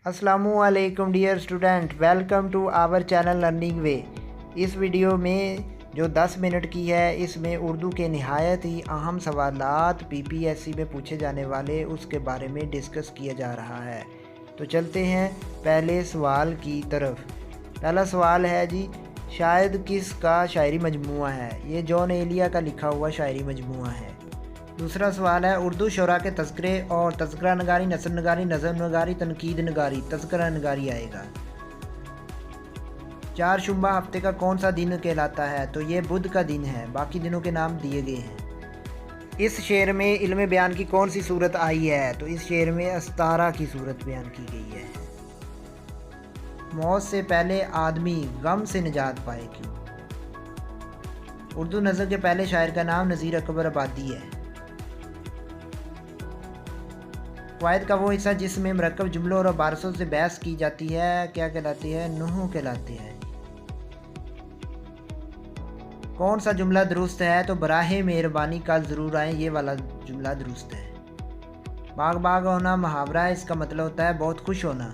अस्सलामु अलैकुम dear student, welcome to our channel learning way. इस वीडियो में जो 10 मिनट की है, इसमें उर्दू के नहायत ही अहम सवालात पीपीएससी में पूछे जाने वाले उसके बारे में डिस्कस किया जा रहा है। तो चलते हैं पहले सवाल की तरफ। पहला सवाल है जी, शायद किस का शायरी मजमूआ है? ये जॉन एलिया का लिखा हुआ शायरी मजमूआ है। दूसरा सवाल है, उर्दू शुरा के तज़किरे और तज़किरा नगारी, नसर नगारी, नज़म नगारी, तनकीद नगारी, तज़किरा नगारी आएगा। चारशुंबा हफ्ते का कौन सा दिन कहलाता है? तो ये बुध का दिन है, बाकी दिनों के नाम दिए गए हैं। इस शेर में इल्म बयान की कौन सी सूरत आई है? तो इस शेर में अस्तारा की सूरत बयान की गई है। मौत से पहले आदमी गम से निजात पाए क्यों? उर्दू नज़र के पहले शायर का नाम नज़ीर अकबर आबादी है। क़वायद का वो हिस्सा जिसमें मरकब जुमलों और इबारतों से बहस की जाती है क्या कहलाती है? नुहू कहलाती है। कौन सा जुमला दुरुस्त है? तो बराहे मेहरबानी कल ज़रूर आए, ये वाला जुमला दुरुस्त है। बाग बाग होना मुहावरा है, इसका मतलब होता है बहुत खुश होना।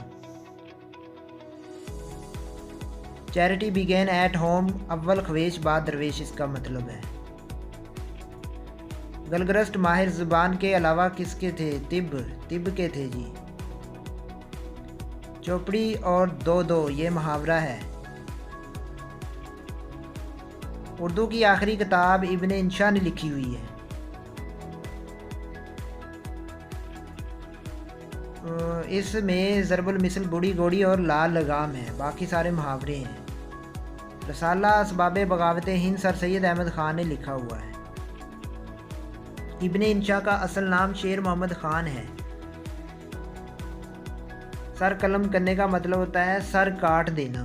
चैरिटी बिगेन एट होम, अव्वल ख्वेश बाद दरवेश, इसका मतलब है। गलगरस्ट माहिर ज़ुबान के अलावा किसके थे? तिब के थे जी। चौपड़ी और दो ये मुहावरा है। उर्दू की आखिरी किताब इब्ने इंशा ने लिखी हुई है। इसमें ज़रबुल मिसल, बूढ़ी घोड़ी और लाल लगाम है, बाकी सारे मुहावरे हैं। रसाला असबाब बगावत हिंद सर सैयद अहमद ख़ान ने लिखा हुआ है। इब्ने इंशा का असल नाम शेर मोहम्मद ख़ान है। सर कलम करने का मतलब होता है सर काट देना।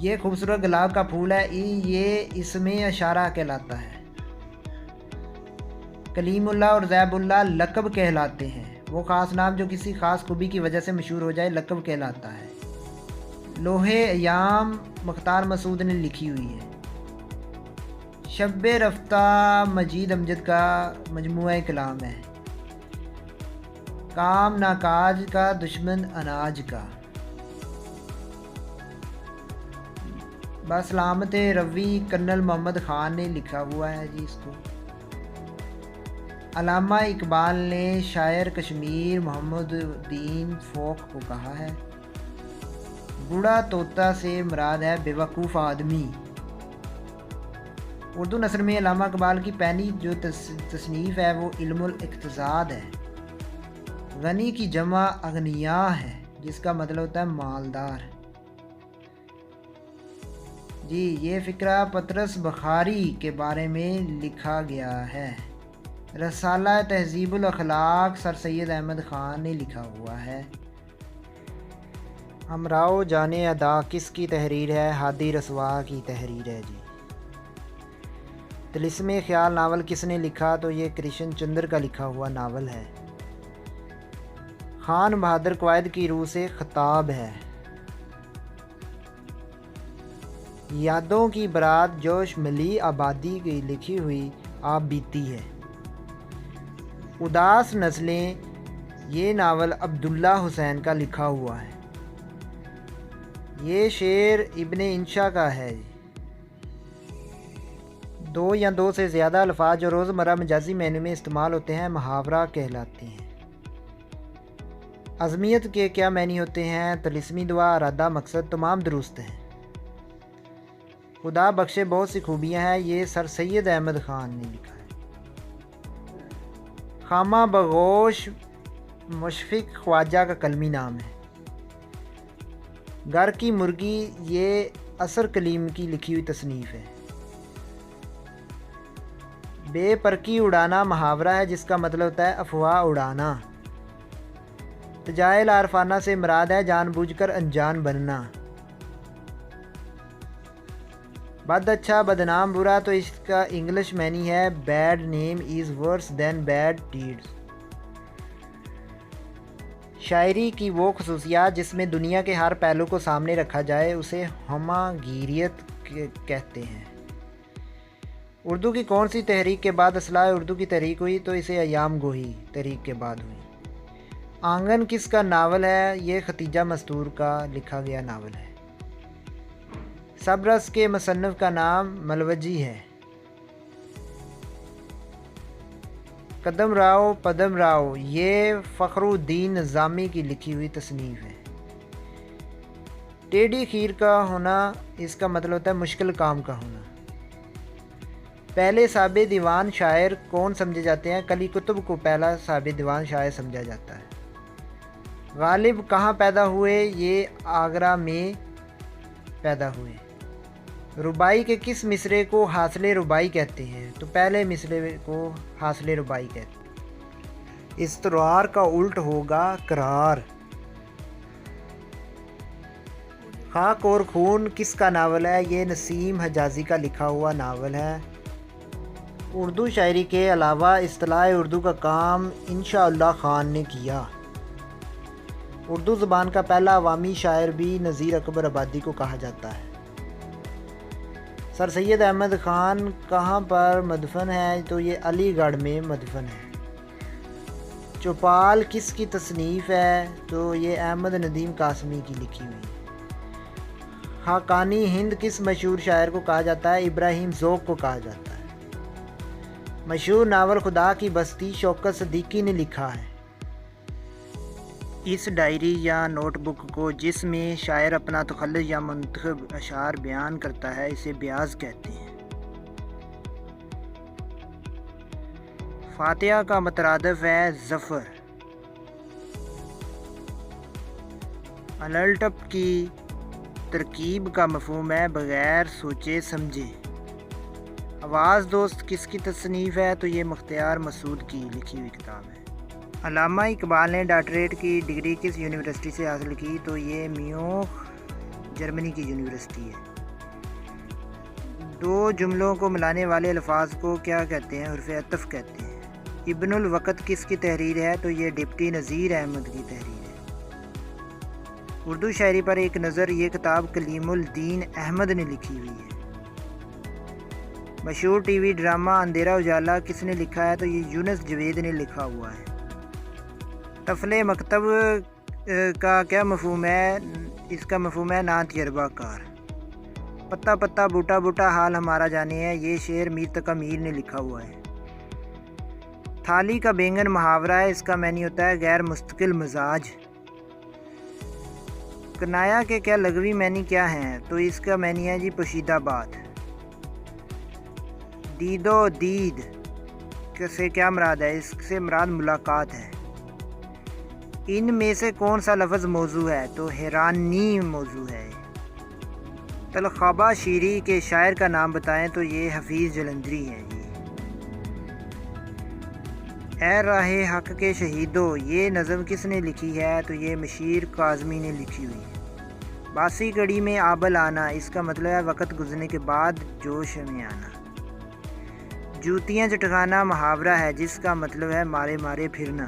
ये खूबसूरत गुलाब का फूल है, ये इसमें इशारा कहलाता है। कलीमुल्लाह और ज़ैबुल्लाह लक़ब कहलाते हैं। वो ख़ास नाम जो किसी ख़ास खूबी की वजह से मशहूर हो जाए लक़ब कहलाता है। लोहे अयाम मुख्तार मसूद ने लिखी हुई है। शब्बे रफ्ता मजीद अमजद का मजमूआ कलाम है। काम नाकाज का दुश्मन अनाज का। बसलामत रवी कर्नल मोहम्मद ख़ान ने लिखा हुआ है जी इसको। अल्लामा इकबाल ने शायर कश्मीर मोहम्मदुद्दीन फ़ोक को कहा है। बूढ़ा तोता से मुराद है बेवकूफ़ आदमी। उर्दू नस्र में अल्लामा इकबाल की पहली जो तसनीफ़ है वो इल्मुल इक्तिसाद है। गनी की जमा अगनिया है, जिसका मतलब होता है मालदार जी। ये फ़िक्रा पतरस बुखारी के बारे में लिखा गया है। रसाला तहज़ीबुल अखलाक सर सैयद अहमद ख़ान ने लिखा हुआ है। हमराओ जाने अदा किसकी तहरीर है? हादी रसवा की तहरीर है जी। तिलिस्मे ख्याल नावल किसने लिखा? तो ये कृष्ण चंद्र का लिखा हुआ नावल है। खान बहादुर क़वायद की रूह से ख़िताब है। यादों की बरात जोश मिली आबादी की लिखी हुई आप बीती है। उदास नस्लें, ये नावल अब्दुल्ला हुसैन का लिखा हुआ है। ये शेर इब्ने इंशा का है। दो या दो से ज़्यादा अल्फाज जो रोज़मर्रा मजाजी मायने में इस्तेमाल होते हैं मुहावरा कहलाते हैं। अज़मियत के क्या मानी होते हैं? तलिस्मी दुआ, इरादा, मकसद, तमाम दुरुस्त हैं। खुदा बख्शे बहुत सी खूबियाँ हैं, ये सर सैयद अहमद ख़ान ने लिखा है। खामा बगोश मुशफ़िक ख्वाजा का कलमी नाम है। घर की मुर्गी, ये असर कलीम की लिखी हुई तसनीफ़ है। बेपरकी उड़ाना मुहावरा है, जिसका मतलब होता है अफवाह उड़ाना। तजाइल आरफाना से मुराद है जानबूझकर अनजान बनना। बद अच्छा बदनाम बुरा, तो इसका इंग्लिश मैनी है bad name is worse than bad deeds. शायरी की वो खसूसियात जिसमें दुनिया के हर पहलू को सामने रखा जाए उसे हमागीरियत कहते हैं। उर्दू की कौन सी तहरीक के बाद इस्लाह उर्दू की तहरीक हुई? तो इसे अयाम गोही तहरीक के बाद हुई। آنگن کس کا ناول ہے؟ یہ ختیجہ مستور کا لکھا گیا ناول ہے۔ سبرس کے مصنف کا نام ملوجی ہے۔ قدم راؤ پدم راؤ یہ فخر الدین نظامی کی لکھی ہوئی تصنیف ہے۔ ٹیڑھی خیر کا ہونا، اس کا مطلب ہوتا ہے مشکل کام کا ہونا۔ پہلے صاحب دیوان شاعر کون سمجھے جاتے ہیں؟ قلی قطب کو پہلا صاحب دیوان شاعر سمجھا جاتا ہے۔ غالب کہاں پیدا ہوئے؟ یہ آگرہ میں پیدا ہوئے۔ ربائی کے کس مصرعے کو حاصل ربائی کہتے ہیں؟ تو پہلے مصرعے کو حاصل ربائی کہتے ہیں۔ استرار کا الٹ ہوگا قرار۔ خاک اور خون کس کا ناول ہے؟ یہ نسیم حجازی کا لکھا ہوا ناول ہے۔ اردو شاعری کے علاوہ اصطلاح اردو کا کام انشاءاللہ خان نے کیا۔ اردو زبان کا پہلا عوامی شاعر بھی نذیر اکبر آبادی کو کہا جاتا ہے۔ سر سید احمد خان کہاں پر مدفن ہے؟ تو یہ علی گڑھ میں مدفن ہے۔ چوپال کس کی تصنیف ہے؟ تو یہ احمد ندیم قاسمی کی لکھی ہوئی ہے۔ خاقانی ہند کس مشہور شاعر کو کہا جاتا ہے؟ ابراہیم ذوق کو کہا جاتا ہے۔ مشہور ناول خدا کی بستی شوکت صدیقی نے لکھا ہے۔ اس ڈائری یا نوٹ بک کو جس میں شاعر اپنا تخلص یا منتخب اشعار بیان کرتا ہے اسے بیاض کہتے ہیں۔ فاتحہ کا مترادف ہے ظفر۔ الٹپ کی ترکیب کا مفہوم ہے بغیر سوچے سمجھے۔ آواز دوست کس کی تصنیف ہے؟ تو یہ مختار مسعود کی لکھی ہوئی کتاب ہے۔ علامہ اقبال نے ڈاکٹریٹ کی ڈگری کس یونیورسٹی سے حاصل کی؟ تو یہ میونخ جرمنی کی یونیورسٹی ہے۔ دو جملوں کو ملانے والے الفاظ کو کیا کہتے ہیں؟ حرف عطف کہتے ہیں۔ ابن الوقت کس کی تحریر ہے؟ تو یہ ڈپٹی نذیر احمد کی تحریر ہے۔ اردو شاعری پر ایک نظر یہ کتاب کلیم الدین احمد نے لکھی ہوئی ہے۔ مشہور ٹی وی ڈرامہ اندھیرا اجالا کس نے لکھا ہے؟ تو یہ یونس جوید نے لکھا ہوا ہے۔ طفل مکتب کا کیا مفہوم ہے؟ اس کا مفہوم ہے نا تجربہ کار۔ پتا پتا بوٹا بوٹا حال ہمارا جانے ہے، یہ شعر میر تقی میر نے لکھا ہوا ہے۔ تھالی کا بینگن محاورہ ہے، اس کا معنی ہوتا ہے غیر مستقل مزاج۔ کنایا کے کیا لغوی معنی کیا ہیں؟ تو اس کا معنی ہے جی پوشیدہ بات۔ دید و دید سے کیا مراد ہے؟ اس سے مراد ملاقات ہے۔ ان میں سے کون سا لفظ موضوع ہے؟ تو حیرانی موضوع ہے۔ تلخابہ شیری کے شاعر کا نام بتائیں؟ تو یہ حفیظ جلندری ہے۔ اے راہ حق کے شہیدو یہ نظم کس نے لکھی ہے؟ تو یہ مشیر کاظمی نے لکھی ہوئی ہے۔ باسی کڑی میں آبل آنا، اس کا مطلب ہے وقت گزرنے کے بعد جوش میں آنا۔ جوتیاں چٹکانا محاورہ ہے جس کا مطلب ہے مارے مارے پھرنا۔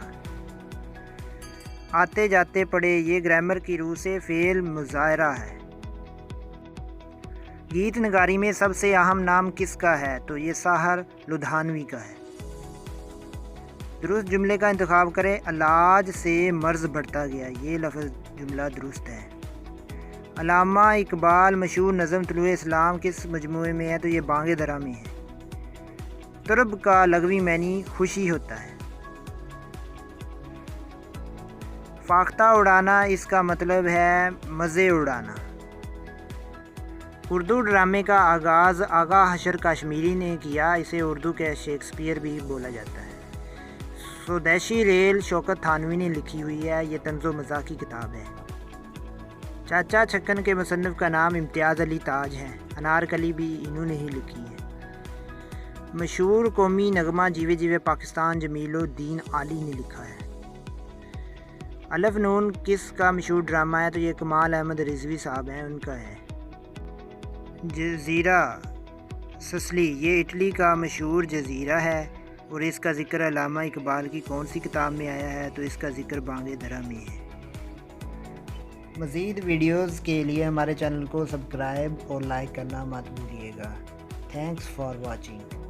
آتے جاتے پڑے یہ گرامر کی روح سے فعل مظاہرہ ہے۔ گیت نگاری میں سب سے اہم نام کس کا ہے؟ تو یہ ساحر لدھانوی کا ہے۔ درست جملے کا انتخاب کریں۔ علاج سے مرض بڑھتا گیا، یہ لفظ جملہ درست ہے۔ علامہ اقبال مشہور نظم طلوع اسلام کس مجموعے میں ہے؟ تو یہ بانگ درا میں ہے۔ طرب کا لغوی معنی خوشی ہوتا ہے۔ فاختہ اڑانا اس کا مطلب ہے مزے اڑانا۔ اردو ڈرامے کا آغاز آغا حشر کشمیری نے کیا، اسے اردو کے شیکسپیئر بھی بولا جاتا ہے۔ سودیشی ریل شوکت تھانوی نے لکھی ہوئی ہے، یہ طنز و مزاح کی کتاب ہے۔ چاچا چھکن کے مصنف کا نام امتیاز علی تاج ہے، انارکلی بھی انہوں نے ہی لکھی ہے۔ مشہور قومی نغمہ جیوے جیوے پاکستان جمیل الدین عالی نے لکھا ہے۔ الف نون کس کا مشہور ڈرامہ ہے؟ تو یہ کمال احمد رضوی صاحب ہیں، ان کا ہے۔ جزیرہ سسلی یہ اٹلی کا مشہور جزیرہ ہے اور اس کا ذکر علامہ اقبال کی کون سی کتاب میں آیا ہے؟ تو اس کا ذکر بانگ درا میں ہے۔ مزید ویڈیوز کے لیے ہمارے چینل کو سبسکرائب اور لائک کرنا مت بھولیے گا۔ Thanks for watching.